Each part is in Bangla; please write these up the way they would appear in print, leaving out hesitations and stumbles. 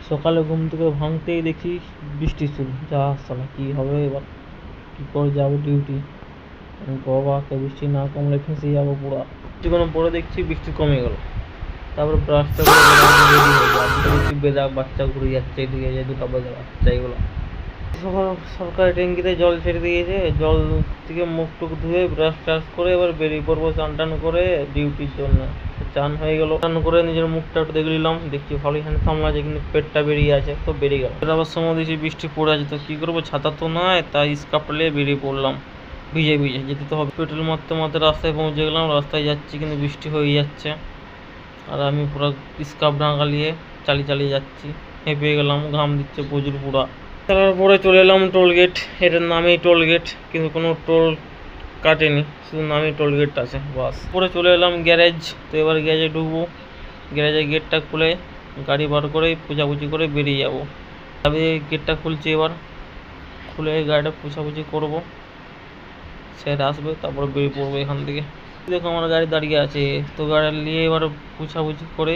সকালে ঘুম থেকে ভাঙতেই দেখি বৃষ্টি শুরু। যা সালা কি হবে এবার, কি করে যাবো ডিউটি। বাবাকে বৃষ্টি না কমলে ফেঁসে যাবো পুরো। কিছুক্ষণ পরে দেখছি বৃষ্টি কমে গেল। তারপরে রাস্তা করে রেডি হয়ে যায়। দেখছি বেদা বাচ্চা ঘুরে যাচ্ছে এদিকে, যে দুটো বেদা বাচ্চা এগুলো সরকারি ট্যাঙ্কিতে জল ছেড়ে দিয়েছে। জল থেকে মুখ টুক ধুয়ে ব্রাশ ট্রাশ করে এবার বেরিয়ে পড়বো চান টান করে ডিউটির জন্য। চান হয়ে গেল, চান করে নিজের মুখটা একটু দেখে নিলাম, দেখছি ভালোই হ্যান্ডসাম আছে, কিন্তু পেটটা বেরিয়ে আছে, তো বেরিয়ে গেল। আবার সময় দিয়েছি বৃষ্টি পড়ে আছে, তো কী করবো, ছাতা তো নয়, তাই স্কার্ফটা নিয়ে বেরিয়ে পড়লাম। ভিজে ভিজে যেতে তো হবে। পেট্রোল মারতে মারতে রাস্তায় পৌঁছে গেলাম। রাস্তায় যাচ্ছি কিন্তু বৃষ্টি হয়ে যাচ্ছে, আর আমি পুরো স্কার্ফ ঢাকালিয়ে চালিয়ে যাচ্ছি। হেঁপে গেলাম, ঘাম দিচ্ছে প্রচুর পুরা। তারপরে চলে এলাম টোল গেট। এটার নামেই টোল গেট, কিন্তু কোনো টোল কাটেনি, শুধু নামেই টোল গেট আছে বাস। পরে চলে এলাম গ্যারেজ। তো এবার গ্যারেজে ঢুকবো। গ্যারেজের গেটটা খুলে গাড়ি বার করে পুছাপুছি করে বেরিয়ে যাবো। তবে গেটটা খুলছি, এবার খুলে গাড়িটা পুছাপুছি করবো, স্যার আসবে, তারপরে বেরিয়ে পড়বো এখান থেকে। দেখো আমার গাড়ি দাঁড়িয়ে আছে, তো গাড়ি নিয়ে এবার পুছাপুছি করে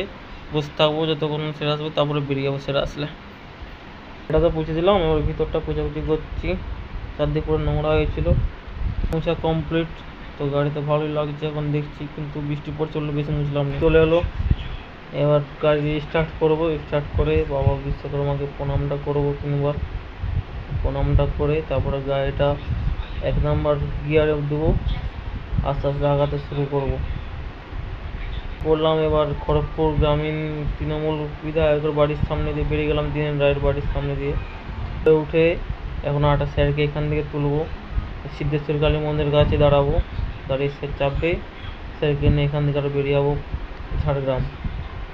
বসে থাকবো যতক্ষণ স্যার আসবে, তারপরে বেরিয়ে যাবো স্যার আসলে। এটা তো পুছে দিলাম, এবার ভিতরটা পুছাপুছি করছি। চারদিক পুরো নোংরা হয়েছিল, মুছা কমপ্লিট। তো গাড়িতে ভালোই লাগছে এখন দেখছি, কিন্তু বৃষ্টি পড়ছে বলে বেশি মুছলাম না। চলে এলো, এবার গাড়ি স্টার্ট করবো। স্টার্ট করে বাবা বিশ্বকর্মাকে প্রণামটা করবো তিনবার। প্রণামটা করে তারপরে গাড়িটা 1 নাম্বার গিয়ারে দেবো, আস্তে আস্তে আগাতে শুরু করবো। বললাম এবার খড়গপুর গ্রামীণ তৃণমূল বিধায়কের বাড়ির সামনে দিয়ে বেরিয়ে গেলাম, দীনেন রায়ের বাড়ির সামনে দিয়ে। উঠে এখন একটা স্যারকে এখান থেকে তুলবো, সিদ্ধেশ্বর কালী মন্দিরের কাছে দাঁড়াবো। দাঁড়িয়ে স্যার চাপবে, স্যারকে নিয়ে এখান থেকে আরও বেরিয়ে যাবো ঝাড়গ্রাম।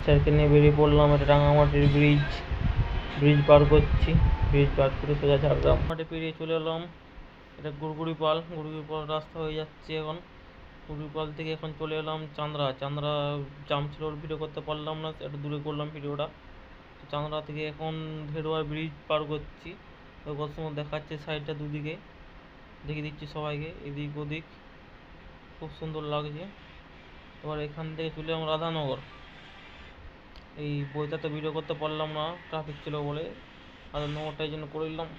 স্যারকে নিয়ে বেরিয়ে পড়লাম। এটা রাঙামাটির ব্রিজ পার করছি। ব্রিজ পার করে সোজা ঝাড়গ্রাম। মাঠে পেরিয়ে চলে এলাম, এটা গুড়গুড়িপাল রাস্তা হয়ে যাচ্ছে এখন। গুড়গুড়িপাল থেকে এখন চলে এলাম চান্দ্রা। জাম ছিল, ভিডিও করতে পারলাম না, একটু দূরে করলাম ভিডিওটা। চান্দ্রা থেকে এখন ধেড়ুয়া ব্রিজ পার করছি। তো কত সময় দেখাচ্ছে সাইডটা দুদিকে, দেখিয়ে দিচ্ছি সবাইকে, এদিক ওদিক, খুব সুন্দর লাগছে। এবার এখান থেকে চলে এলাম রাধানগর। এই বইটা তো ভিডিও করতে পারলাম না, ট্রাফিক ছিল বলে, রাধানগরটাই জন্য করে নিলাম।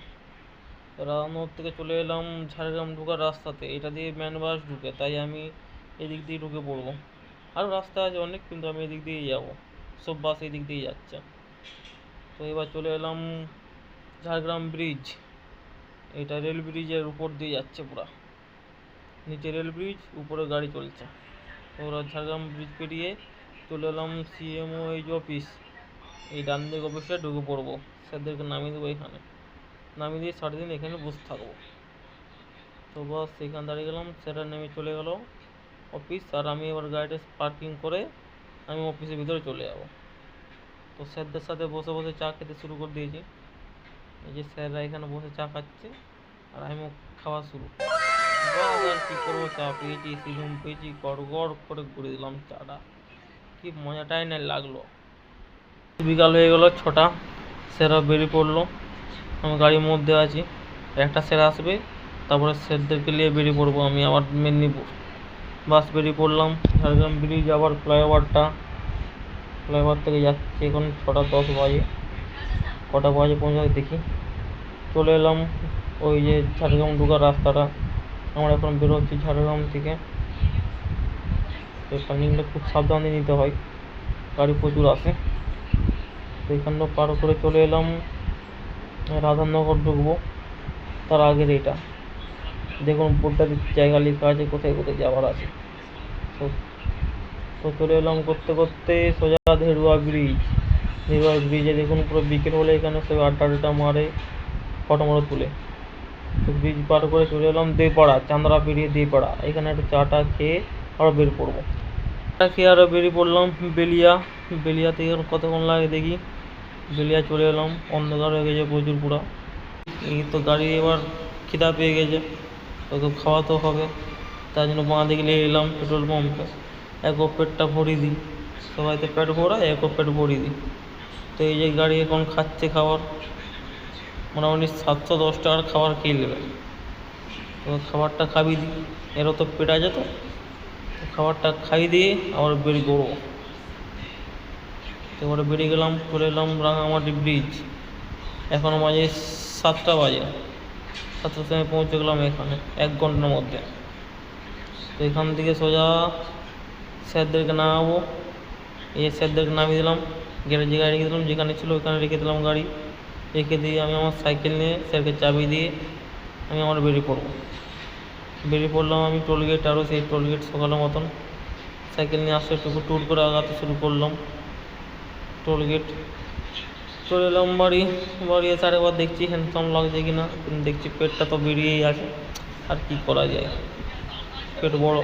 রাধানগর থেকে চলে এলাম ঝাড়গ্রাম ঢোকার রাস্তাতে। এটা দিয়ে ম্যান বাস ঢুকে, তাই আমি এদিক দিয়ে ঢুকে পড়বো। আরও রাস্তা আছে অনেক, কিন্তু আমি এদিক দিয়েই যাবো, সব বাস এদিক দিয়েই যাচ্ছে। তো এবার চলে এলাম ঝাড়গ্রাম ব্রিজ। এটা রেল ব্রিজের উপর দিয়ে যাচ্ছে পুরা, নিচে রেল ব্রিজ, উপরে গাড়ি চলছে। তো ওরা ঝাড়গ্রাম ব্রিজ পেরিয়ে চলে এলাম CMOH অফিস। এই ডান দিক অফিসে ঢুকে পড়বো, স্যারদেরকে নামিয়ে দেবো এখানে। নামিয়ে দিয়ে 7 দিন এখানে বসে থাকবো। তো বাস এখানে দাঁড়িয়ে গেলাম, স্যাররা নেমে চলে গেল অফিস, আর আমি এবার গাড়িটা পার্কিং করে আমি অফিসের ভিতরে চলে যাব। তো স্যারদের সাথে বসে বসে চা খেতে শুরু করে দিয়েছি। এই যে স্যাররা এখানে বসে চা খাচ্ছে, আর আমিও খাওয়া শুরু। আর কী করবো, চা পেয়েছি, সিজুম পেয়েছি, গড় গড় করে ঘুরে দিলাম চাটা, কি মজাটাই না লাগলো। বিকাল হয়ে গেল 6টা, স্যাররা বেরিয়ে পড়লো, আমি গাড়ির মধ্যে আছি। একটা স্যার আসবে, তারপরে স্যারদেরকে নিয়ে বেরিয়ে পড়বো আমি আবার মেদিনীপুর। বাস বেরিয়ে পড়লাম। ঝাড়গ্রাম ব্রিজ আবার ফ্লাইওভার থেকে যাচ্ছি। এখন 6টা 10 বাজে, কটা বাজে পৌঁছাতে দেখি। চলে এলাম ওই যে ঝাড়গ্রাম ঢোকার রাস্তাটা। আমরা এখন বেরোচ্ছি ঝাড়গ্রাম থেকে। টার্নিংটা খুব সাবধানে নিতে হয়, গাড়ি প্রচুর আসে। তো এখানটা পার করে চলে এলাম রাধানগর ঢুকবো। তার আগের এটা দেখুন, বোর্ডটা জায়গা লেখা আছে কোথায় কোথায় যাওয়ার আছে। তো চলে এলাম করতে করতে সোজা ধেড়ুয়া ব্রিজে দেখুন পুরো বিকেল হলে এখানে সব আড্ডা মারে, ফটো তুলে। তো ব্রিজ পার করে চলে এলাম দেপাড়া, চান্দ্রা পেরিয়ে দেপাড়া। এখানে একটু চাটা খেয়ে আরও বেরিয়ে পড়বো। চা খেয়ে আরও বেরিয়ে পড়লাম বেলিয়াতে কতক্ষণ লাগে দেখি। বেলিয়া চলে এলাম, অন্ধকার হয়ে গেছে প্রচুর পুরা। এই তো গাড়ি এবার খিদা পেয়ে গেছে, ওকে খাওয়া তো হবে, তার জন্য বাঁ দিকে নিয়ে এলাম পেট্রোল পাম্পে। এক পেটটা ভরিয়ে দিই, সবাই তো পেট ভরায়, এক পেট ভরিয়ে দিই। তো এই যে গাড়ি এখন খাচ্ছে খাবার, মোটামুটি 710 টাকার খাবার খেয়ে নেবে। তো খাবারটা খাইয়ে দিই, এরও তো পেট আছে, তো খাবারটা খাইয়ে দিয়ে আবার বেরিয়ে পড়বো। তো এবারে বেরিয়ে গেলাম, চলে এলাম রাঙামাটি ব্রিজ। এখনও বাজে 7টা বাজে, 7টার সময় পৌঁছে গেলাম এখানে 1 ঘন্টার মধ্যে। তো এখান থেকে সোজা স্যারদেরকে নামাবো। এই স্যারদেরকে নামিয়ে দিলাম, গ্যারেজে গাড়ি রেখে দিলাম, যেখানে ছিল ওখানে রেখে দিলাম গাড়ি। রেখে দিয়ে আমি আমার সাইকেল নিয়ে স্যারকে চাবি দিয়ে আমি আমার বেরিয়ে পড়লাম আমি টোলগেট, আরও সেই টোলগেট সকালের মতন সাইকেল নিয়ে আসতে একটু ট্যুর করে আগাতে শুরু করলাম। টোলগেট চলে এলাম বাড়ি এসে আরেকবার দেখছি হ্যান্ডসাম লাগছে কি না, দেখছি পেটটা তো বেরিয়েই আছে, আর কি করা যায়, পেট বড়।